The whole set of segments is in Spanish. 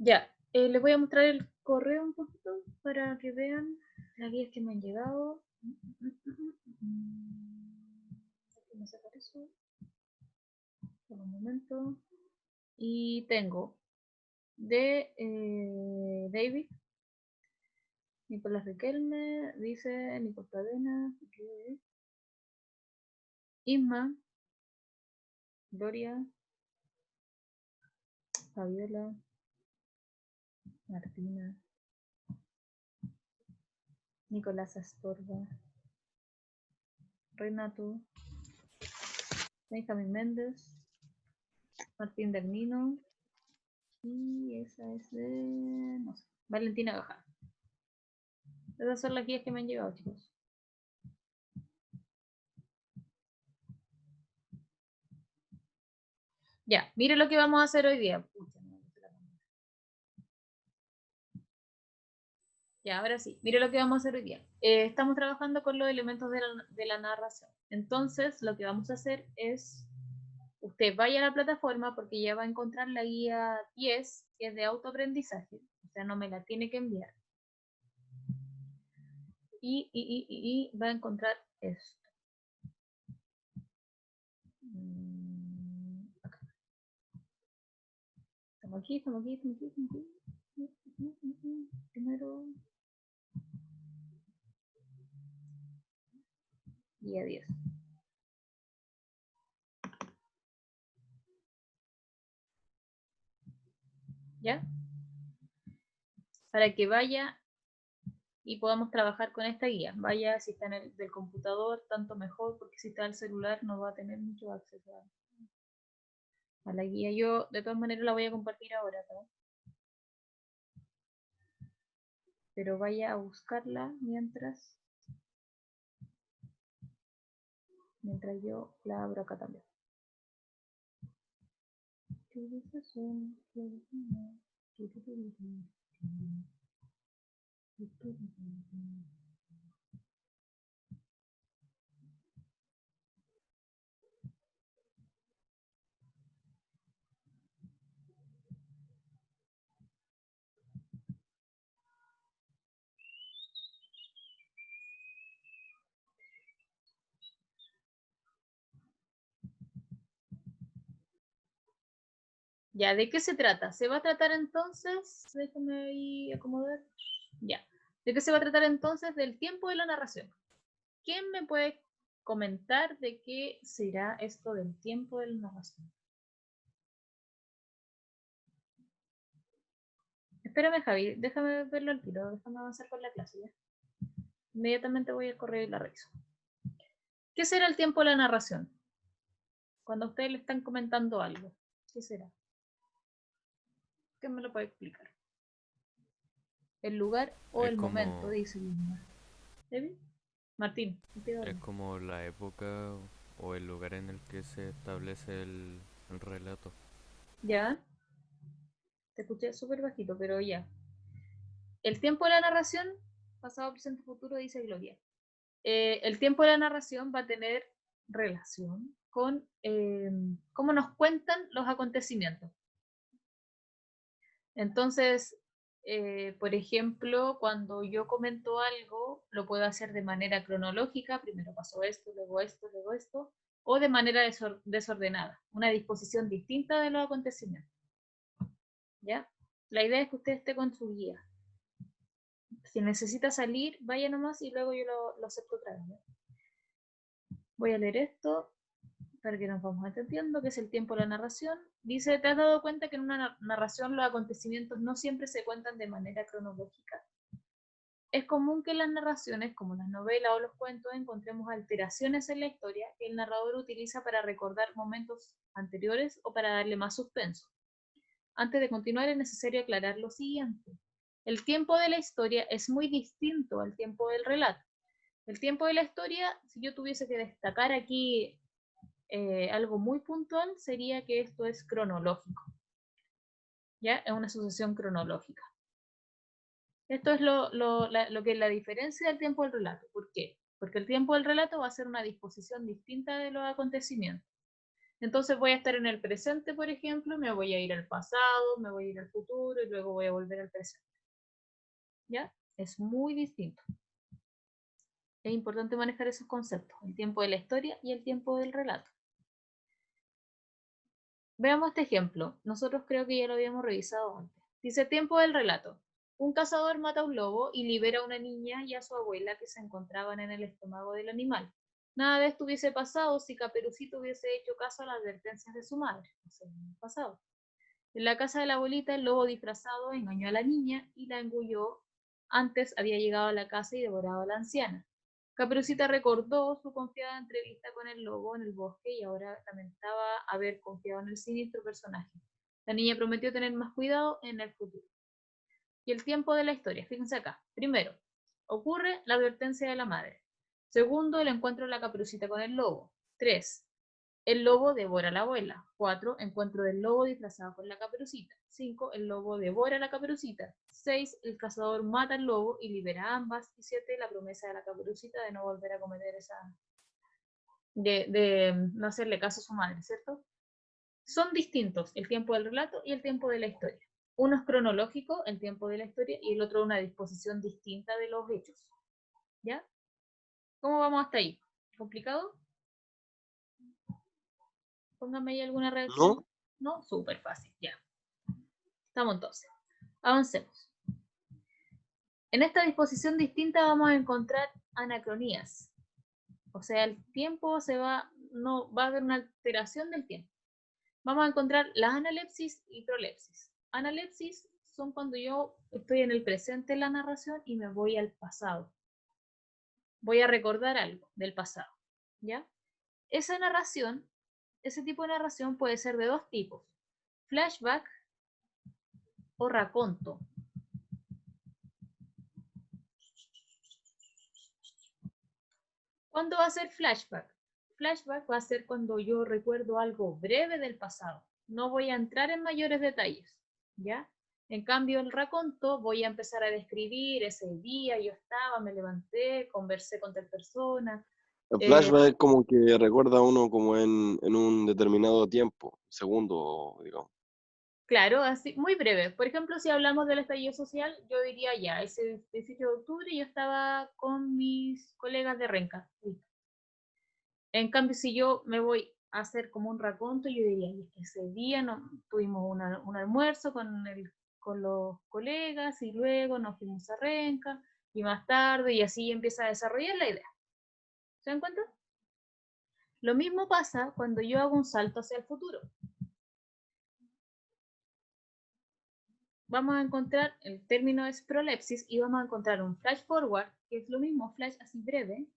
Ya, les voy a mostrar el correo un poquito para que vean las guías que me han llegado. Déjenme sacar eso por un momento. Y tengo de David, Nicolás Riquelme, dice Nicol Cadena, Isma, Gloria, Fabiola, Martina, Nicolás Astorga, Renato, Benjamín Méndez, Martín del Nino y esa es de, no sé, Valentina Gajar. Esas son las guías que me han llegado, chicos. Ya, mire lo que vamos a hacer hoy día. Ya, ahora sí, mire lo que vamos a hacer hoy día. Estamos trabajando con los elementos de la narración. Entonces, lo que vamos a hacer es, usted vaya a la plataforma porque ya va a encontrar la guía 10, que es de autoaprendizaje. O sea, no me la tiene que enviar. Y va a encontrar esto. Acá. Estamos aquí, estamos aquí, estamos aquí, estamos aquí. Primero. Guía 10. ¿Ya? Para que vaya y podamos trabajar con esta guía. Vaya, si está en el del computador, tanto mejor, porque si está en el celular no va a tener mucho acceso a la guía. Yo, de todas maneras, la voy a compartir ahora, ¿no? Pero vaya a buscarla mientras yo la abro acá también. Ya, ¿de qué se trata? Se va a tratar entonces, déjame ahí acomodar. Ya. ¿De qué se va a tratar entonces? Del tiempo de la narración. ¿Quién me puede comentar de qué será esto del tiempo de la narración? Espérame, Javi, déjame verlo al tiro, déjame avanzar con la clase ya. Inmediatamente voy al correo y la reviso. ¿Qué será el tiempo de la narración? Cuando a ustedes le están comentando algo, ¿qué será? ¿Qué me lo puede explicar? El lugar o Es el momento, como, dice Lima. ¿David? Martín, te es habla. como la época o el lugar en el que se establece el relato. Ya, te escuché súper bajito, pero ya. El tiempo de la narración, pasado, presente, futuro, dice Gloria. El tiempo de la narración va a tener relación con cómo nos cuentan los acontecimientos. Entonces, por ejemplo, cuando yo comento algo, lo puedo hacer de manera cronológica, primero pasó esto, luego esto, o de manera desordenada, una disposición distinta de los acontecimientos. ¿Ya? La idea es que usted esté con su guía. Si necesita salir, vaya nomás y luego yo lo acepto otra vez. ¿Ya? Voy a leer esto para que nos vamos entendiendo, que es el tiempo de la narración. Dice, ¿te has dado cuenta que en una narración los acontecimientos no siempre se cuentan de manera cronológica? Es común que en las narraciones, como las novelas o los cuentos, encontremos alteraciones en la historia que el narrador utiliza para recordar momentos anteriores o para darle más suspenso. Antes de continuar, es necesario aclarar lo siguiente. El tiempo de la historia es muy distinto al tiempo del relato. El tiempo de la historia, si yo tuviese que destacar aquí algo muy puntual, sería que esto es cronológico. ¿Ya? Es una sucesión cronológica. Esto es lo que es la diferencia del tiempo del relato. ¿Por qué? Porque el tiempo del relato va a ser una disposición distinta de los acontecimientos. Entonces voy a estar en el presente, por ejemplo, me voy a ir al pasado, me voy a ir al futuro y luego voy a volver al presente. ¿Ya? Es muy distinto. Es importante manejar esos conceptos, el tiempo de la historia y el tiempo del relato. Veamos este ejemplo. Nosotros creo que ya lo habíamos revisado antes. Dice tiempo del relato. Un cazador mata a un lobo y libera a una niña y a su abuela que se encontraban en el estómago del animal. Nada de esto hubiese pasado si Caperucita hubiese hecho caso a las advertencias de su madre. Pasado. En la casa de la abuelita, el lobo disfrazado engañó a la niña y la engulló. Antes había llegado a la casa y devorado a la anciana. Caperucita recordó su confiada entrevista con el lobo en el bosque y ahora lamentaba haber confiado en el siniestro personaje. La niña prometió tener más cuidado en el futuro. Y el tiempo de la historia, fíjense acá. Primero, ocurre la advertencia de la madre. Segundo, el encuentro de la Caperucita con el lobo. 3. El lobo devora a la abuela. 4. Encuentro del lobo disfrazado con la Caperucita. 5. El lobo devora a la Caperucita. 6. El cazador mata al lobo y libera a ambas. Y 7. La promesa de la Caperucita de no volver a cometer esa... de no hacerle caso a su madre, ¿cierto? Son distintos el tiempo del relato y el tiempo de la historia. Uno es cronológico, el tiempo de la historia, y el otro una disposición distinta de los hechos. ¿Ya? ¿Cómo vamos hasta ahí? ¿Complicado? Pónganme ahí alguna reacción. ¿No? No, súper fácil, ya. Estamos entonces. Avancemos. En esta disposición distinta vamos a encontrar anacronías. O sea, el tiempo no va a haber una alteración del tiempo. Vamos a encontrar la analepsis y prolepsis. Analepsis son cuando yo estoy en el presente en la narración y me voy al pasado. Voy a recordar algo del pasado, ¿ya? Esa narración, ese tipo de narración puede ser de dos tipos: flashback o raconto. ¿Cuándo va a ser flashback? Flashback va a ser cuando yo recuerdo algo breve del pasado. No voy a entrar en mayores detalles, ¿ya? En cambio, el raconto voy a empezar a describir ese día, yo estaba, me levanté, conversé con tal persona. El flashback es como que recuerda a uno como en un determinado tiempo, segundo, digamos. Claro, así, muy breve. Por ejemplo, si hablamos del estallido social, yo diría ya, ese 18 de octubre yo estaba con mis colegas de Renca. En cambio, si yo me voy a hacer como un raconto, yo diría, ese día tuvimos un almuerzo con los colegas y luego nos fuimos a Renca y más tarde y así empieza a desarrollar la idea. ¿Se dan cuenta? Lo mismo pasa cuando yo hago un salto hacia el futuro. Vamos a encontrar, el término es prolepsis, y vamos a encontrar un flash forward, que es lo mismo, flash así breve,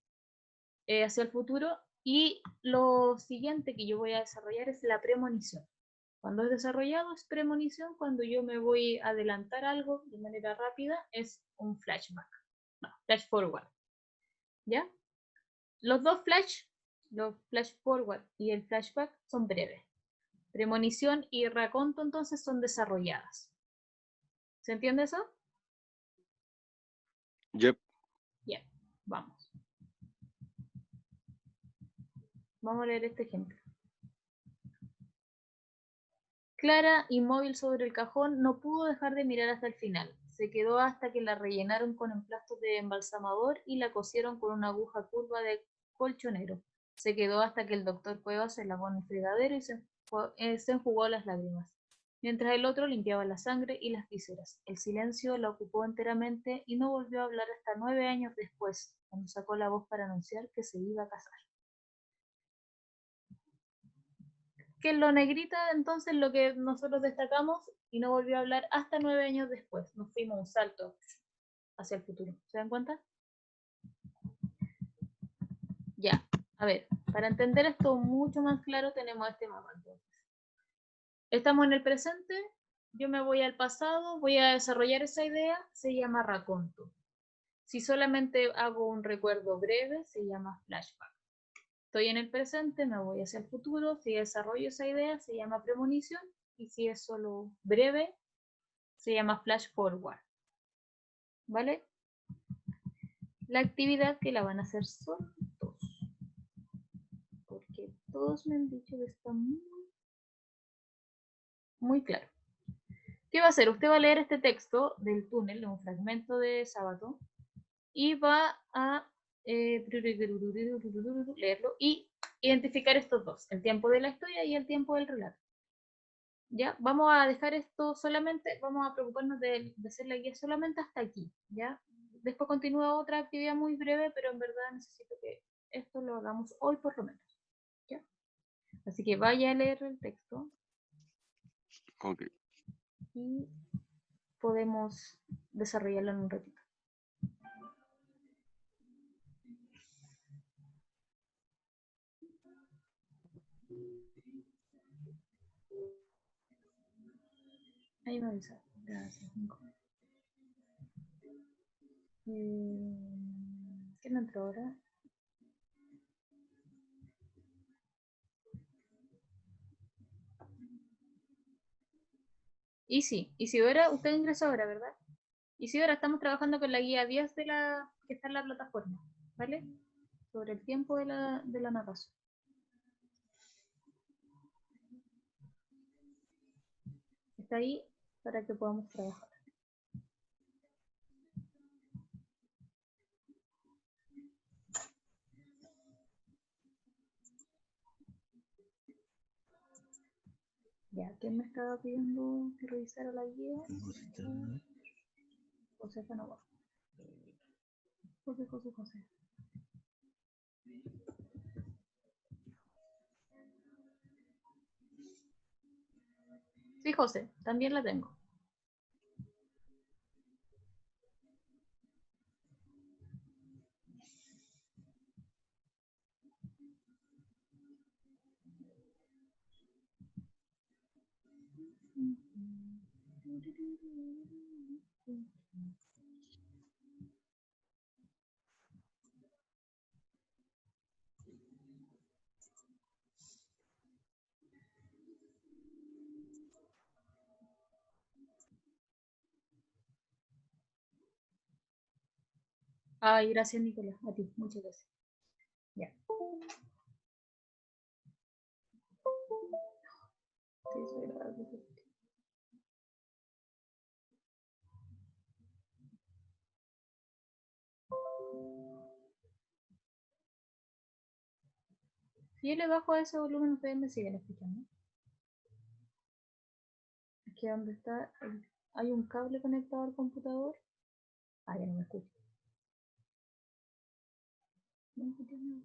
hacia el futuro, y lo siguiente que yo voy a desarrollar es la premonición. Cuando es desarrollado es premonición, cuando yo me voy a adelantar algo de manera rápida es un flashback, no, flash forward, ¿ya? Los dos los flash forward y el flashback son breves. Premonición y raconto entonces son desarrolladas. ¿Se entiende eso? Yep. Bien, vamos. Vamos a leer este ejemplo. Clara, inmóvil sobre el cajón, no pudo dejar de mirar hasta el final. Se quedó hasta que la rellenaron con emplastos de embalsamador y la cosieron con una aguja curva de colchonero. Se quedó hasta que el doctor Cuevas se lavó en el fregadero y se enjugó las lágrimas, mientras el otro limpiaba la sangre y las vísceras. El silencio la ocupó enteramente y no volvió a hablar hasta 9 años después, cuando sacó la voz para anunciar que se iba a casar. Que en lo negrita entonces lo que nosotros destacamos y no volvió a hablar hasta 9 años después. Nos fuimos un salto hacia el futuro. ¿Se dan cuenta? Ya, a ver, para entender esto mucho más claro tenemos este mapa entonces. Estamos en el presente, yo me voy al pasado, voy a desarrollar esa idea, se llama raconto. Si solamente hago un recuerdo breve, se llama flashback. Estoy en el presente, me voy hacia el futuro, si desarrollo esa idea, se llama premonición, y si es solo breve, se llama flash forward. ¿Vale? La actividad que la van a hacer son dos, porque Todos me han dicho que está muy claro. ¿Qué va a hacer? Usted va a leer este texto del túnel, un fragmento de sábado, y va a leerlo y identificar estos dos, el tiempo de la historia y el tiempo del relato. ¿Ya? Vamos a dejar esto solamente, vamos a preocuparnos de hacer la guía solamente hasta aquí, ¿ya? Después continúa otra actividad muy breve, pero en verdad necesito que esto lo hagamos hoy por lo menos, ¿ya? Así que vaya a leer el texto Ok. y podemos desarrollarlo en un ratito. Ahí me avisa. Gracias, Nico. ¿Quién entró ahora? Isidora, usted ingresó ahora, ¿verdad? Isidora, estamos trabajando con la guía 10 de la que está en la plataforma, ¿vale? Sobre el tiempo de la narración. Está ahí para que podamos trabajar. Ya, ¿quién me estaba pidiendo que revisara la guía? José Navarro. José. Sí, José, también la tengo. Ay, gracias, Nicolás. A ti, muchas gracias. Ya. Sí, es verdad. Si yo le bajo a ese volumen, ustedes me siguen escuchando. Aquí donde está, hay un cable conectado al computador. Ah, ya no me escucho. No me escucho nada.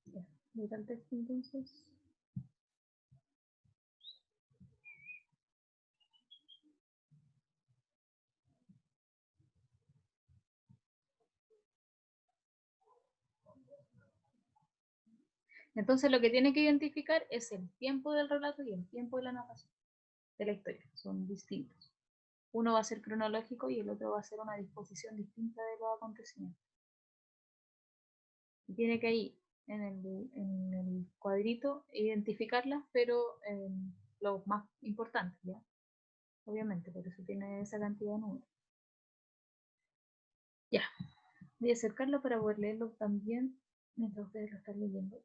Ya, mira el texto entonces. Entonces lo que tiene que identificar es el tiempo del relato y el tiempo de la narración de la historia. Son distintos. Uno va a ser cronológico y el otro va a ser una disposición distinta de los acontecimientos. Y tiene que ahí, en el cuadrito, identificarlas, pero los más importantes, ¿ya? Obviamente, por eso tiene esa cantidad de números. Ya, voy a acercarlo para poder leerlo también mientras ustedes lo están leyendo.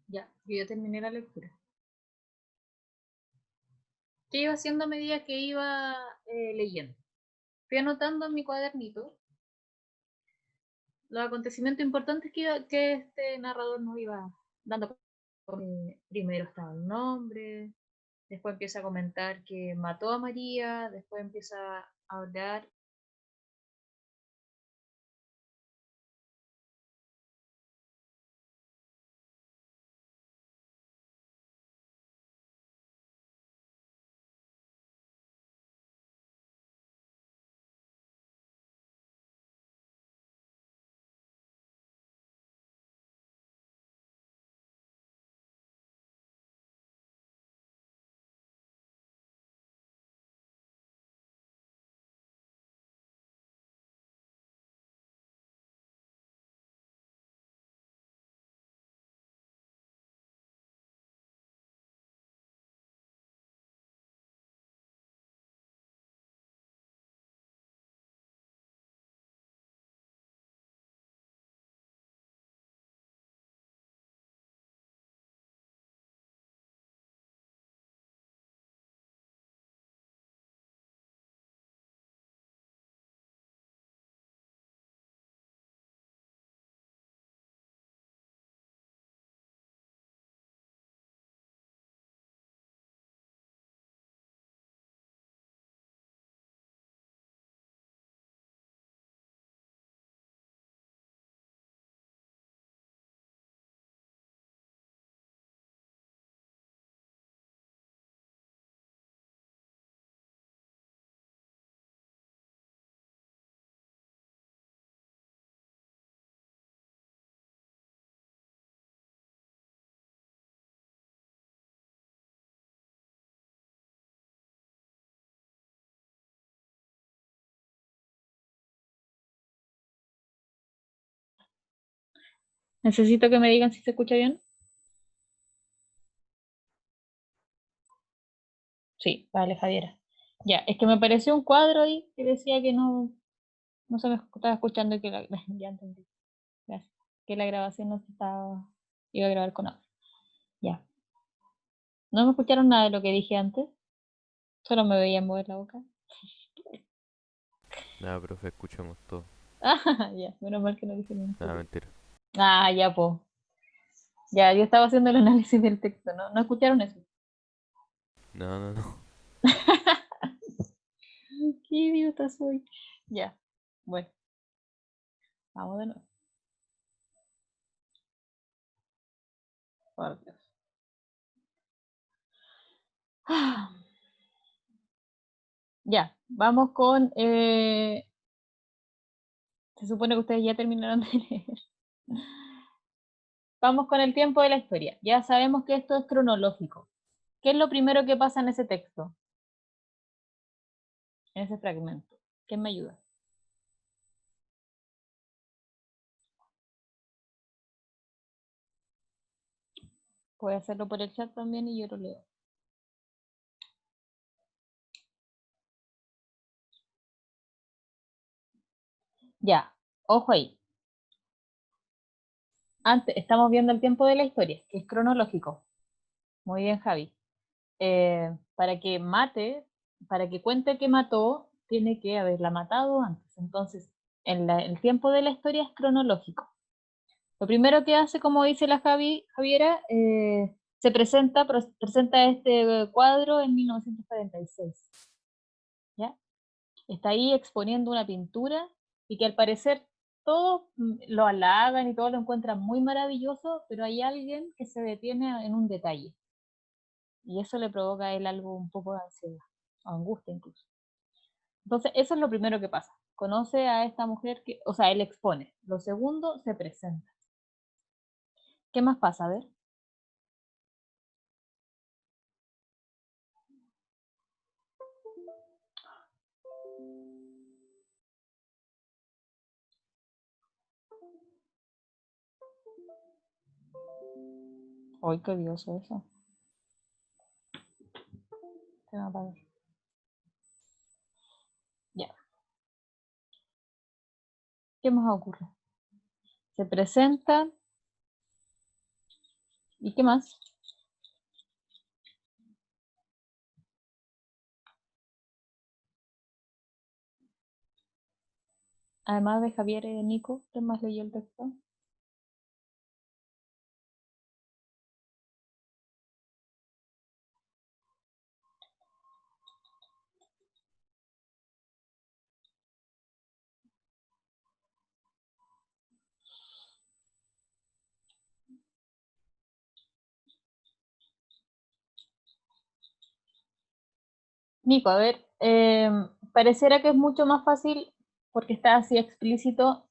Ya, yo ya terminé la lectura. ¿Qué iba haciendo a medida que iba leyendo? Fui anotando en mi cuadernito los acontecimientos importantes que este narrador nos iba dando. Primero estaba el nombre, después empieza a comentar que mató a María, después empieza a hablar. Necesito que me digan si se escucha bien. Sí, vale, Javiera. Ya, es que me apareció un cuadro ahí que decía que no se me estaba escuchando y que ya entendí. Gracias. Que la grabación no se estaba, iba a grabar con audio. Ya. No me escucharon nada de lo que dije antes. Solo me veían mover la boca. Nada, profe, escuchamos todo. Ah, ya, menos mal que no dije ningún Nada, problema. mentira. Ah, ya, po. Ya, yo estaba haciendo el análisis del texto, ¿no? ¿No escucharon eso? No, no, no. Qué idiota soy. Ya, bueno, vamos de nuevo. Por Dios. Ah, ya, vamos con... se supone que ustedes ya terminaron de leer. Vamos con el tiempo de la historia. Ya sabemos que esto es cronológico. ¿Qué es lo primero que pasa en ese texto? En ese fragmento. ¿Quién me ayuda? Voy a hacerlo por el chat también y yo lo leo. Ya, ojo ahí. Antes, estamos viendo el tiempo de la historia, que es cronológico. Muy bien, Javi. Para que mate, para que cuente que mató, tiene que haberla matado antes. Entonces, el tiempo de la historia es cronológico. Lo primero que hace, como dice la Javiera, se presenta este cuadro en 1946. ¿Ya? Está ahí exponiendo una pintura y que al parecer todos lo halagan y todos lo encuentran muy maravilloso, pero hay alguien que se detiene en un detalle. Y eso le provoca a él algo un poco de ansiedad, o angustia incluso. Entonces, eso es lo primero que pasa. Conoce a esta mujer que, o sea, él expone. Lo segundo, se presenta. ¿Qué más pasa? A ver. ¡Ay, qué odioso eso! Se me apaga. Ya. ¿Qué más ocurre? Se presenta. ¿Y qué más? Además de Javier y Nico, ¿quién más leyó el texto? Nico, a ver, pareciera que es mucho más fácil, porque está así explícito,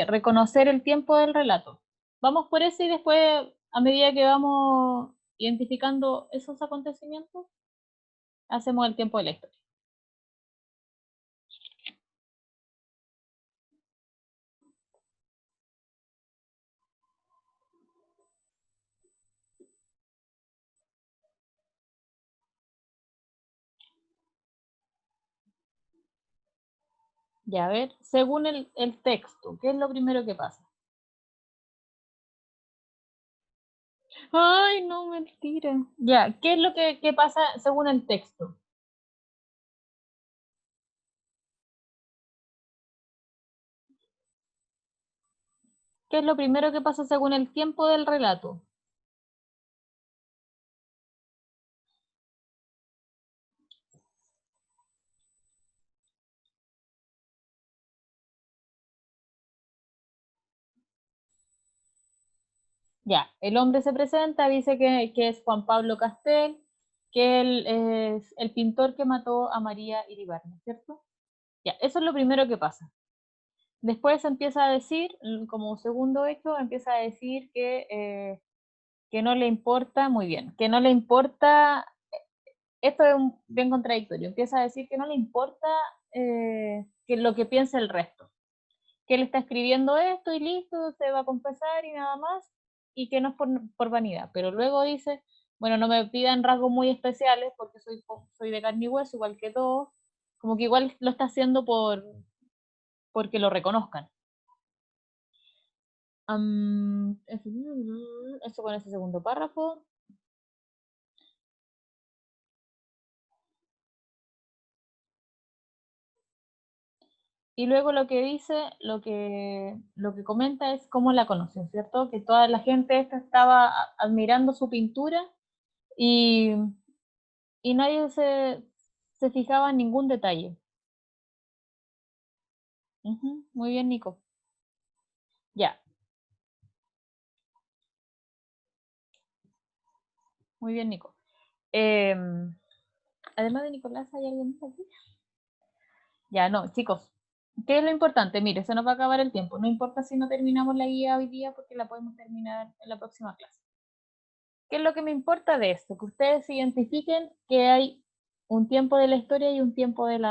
reconocer el tiempo del relato. Vamos por eso y después, a medida que vamos identificando esos acontecimientos, hacemos el tiempo de la historia. Ya, a ver, según el texto, ¿qué es lo primero que pasa? Ay, no, mentira. Ya, ¿qué es lo que pasa según el texto? ¿Qué es lo primero que pasa según el tiempo del relato? Ya, el hombre se presenta, dice que es Juan Pablo Castel, que él es el pintor que mató a María Iribarne, ¿cierto? Ya, eso es lo primero que pasa. Después empieza a decir, como segundo hecho, empieza a decir que no le importa, muy bien, que no le importa, esto es bien contradictorio, empieza a decir que no le importa que lo que piense el resto, que él está escribiendo esto y listo, se va a confesar y nada más, y que no es por vanidad. Pero luego dice, bueno, no me pidan rasgos muy especiales porque soy de carne y hueso, igual que todos, como que igual lo está haciendo porque lo reconozcan. Eso con ese segundo párrafo. Y luego lo que dice, lo que comenta es cómo la conoció, ¿cierto? Que toda la gente esta estaba admirando su pintura y, y nadie se fijaba en ningún detalle. Muy bien, Nico. Ya, muy bien, Nico. Además de Nicolás, ¿hay alguien más aquí? Ya, no, chicos. ¿Qué es lo importante? Mire, se nos va a acabar el tiempo. No importa si no terminamos la guía hoy día porque la podemos terminar en la próxima clase. ¿Qué es lo que me importa de esto? Que ustedes identifiquen que hay un tiempo de la historia y un tiempo del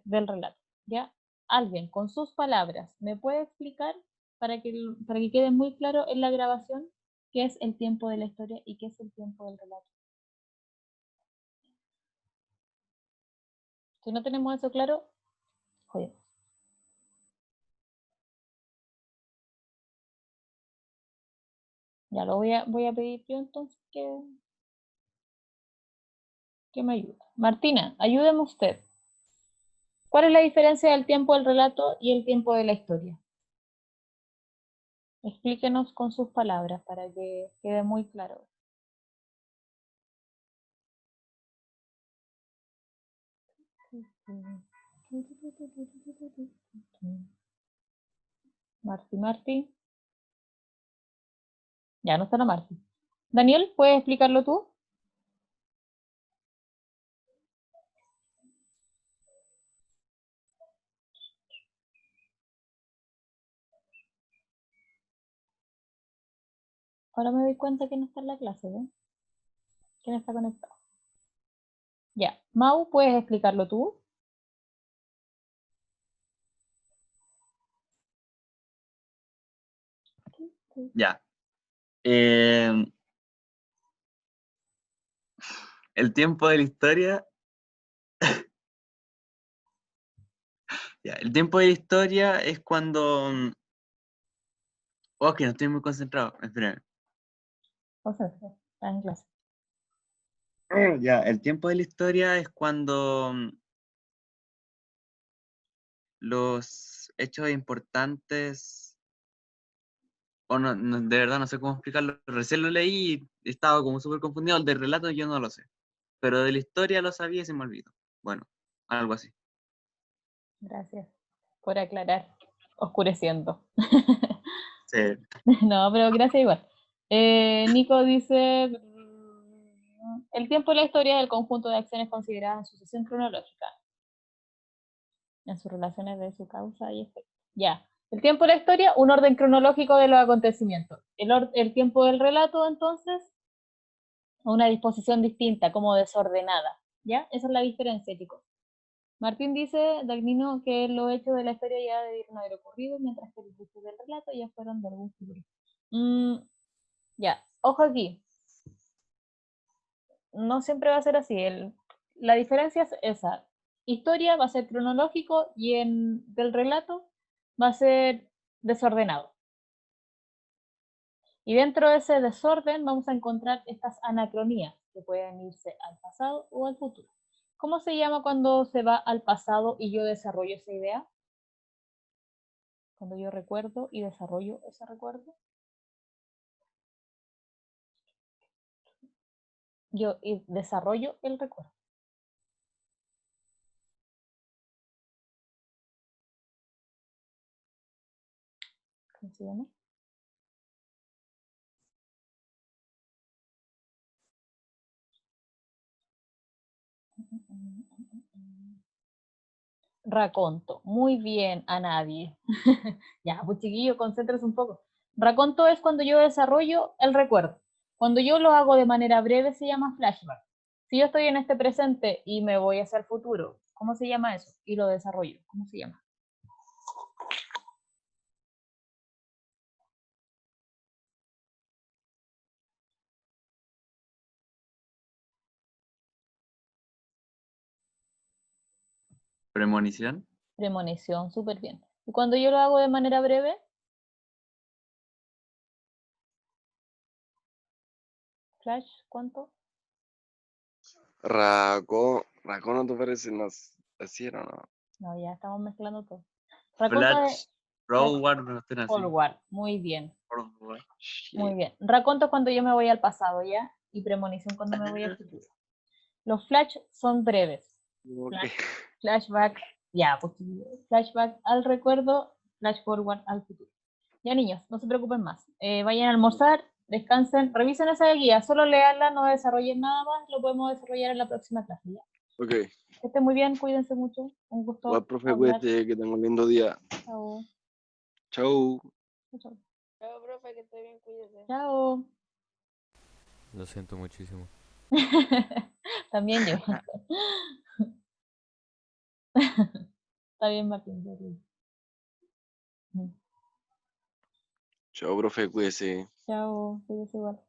relato. ¿Ya? Alguien, con sus palabras, ¿me puede explicar para que quede muy claro en la grabación qué es el tiempo de la historia y qué es el tiempo del relato. Si no tenemos eso claro, jodemos. Ya lo voy a pedir yo entonces que me ayude. Martina, ayúdeme usted. ¿Cuál es la diferencia del tiempo del relato y el tiempo de la historia? Explíquenos con sus palabras para que quede muy claro. Marti. Ya no está la Marti. Daniel, ¿puedes explicarlo tú? Ahora me doy cuenta que no está en la clase, ¿eh? ¿Quién está conectado? Ya. Mau, ¿puedes explicarlo tú? Ya. El tiempo de la historia. Ya, el tiempo de la historia es cuando. Oh, que no estoy muy concentrado. Espérame. O sea, está en clase. Ya, el tiempo de la historia es cuando los hechos importantes. O no, de verdad no sé cómo explicarlo. Recién lo leí y estaba como súper confundido. El del relato yo no lo sé. Pero de la historia lo sabía y se me olvidó. Bueno, algo así. Gracias por aclarar, oscureciendo. Sí. No, pero gracias igual. Nico dice, el tiempo de la historia es el conjunto de acciones consideradas en sucesión cronológica, en sus relaciones de su causa y efecto. Ya. El tiempo de la historia, un orden cronológico de los acontecimientos. El tiempo del relato, entonces, una disposición distinta, como desordenada. ¿Ya? Esa es la diferencia, chicos. Martín dice, Dagnino, que los hechos de la historia ya debieron haber ocurrido, mientras que los hechos del relato ya fueron de algún futuro. Ya, ojo aquí. No siempre va a ser así. La diferencia es esa. Historia va a ser cronológico y del relato va a ser desordenado. Y dentro de ese desorden vamos a encontrar estas anacronías que pueden irse al pasado o al futuro. ¿Cómo se llama cuando se va al pasado y yo desarrollo esa idea? Cuando yo recuerdo y desarrollo ese recuerdo. Yo desarrollo el recuerdo. ¿Cómo se llama? Raconto. Muy bien, a nadie. Ya, pues chiquillo, concéntrese un poco. Raconto es cuando yo desarrollo el recuerdo. Cuando yo lo hago de manera breve se llama flashback. Si yo estoy en este presente y me voy hacia el futuro, ¿cómo se llama eso? Y lo desarrollo, ¿cómo se llama? Premonición. Premonición, súper bien. Y cuando yo lo hago de manera breve, flash, ¿cuánto? Racón, ¿no te parece? No, así era, ¿no? No, ya estamos mezclando todo. Raconto es Forward, no estén así. forward, muy bien. Forward. Muy bien. Raconto es cuando yo me voy al pasado, ¿ya? Y premonición cuando me voy al futuro. Los flash son breves. Ok. Flashback, ya, pues flashback al recuerdo, flash forward al futuro. Ya, niños, no se preocupen más. Vayan a almorzar, descansen, revisen esa guía, solo leanla, no desarrollen nada más, lo podemos desarrollar en la próxima clase, ¿ya? Ok. Que estén muy bien, cuídense mucho. Un gusto Igual, profe, hablar. cuídate, que tenga un lindo día. Chao. Chau. Chao. Chao, profe, que esté bien, cuídese. Chao. Lo siento muchísimo. También yo. Está bien, Martín. Chau, profe, cuídese. Chao, cuídese igual.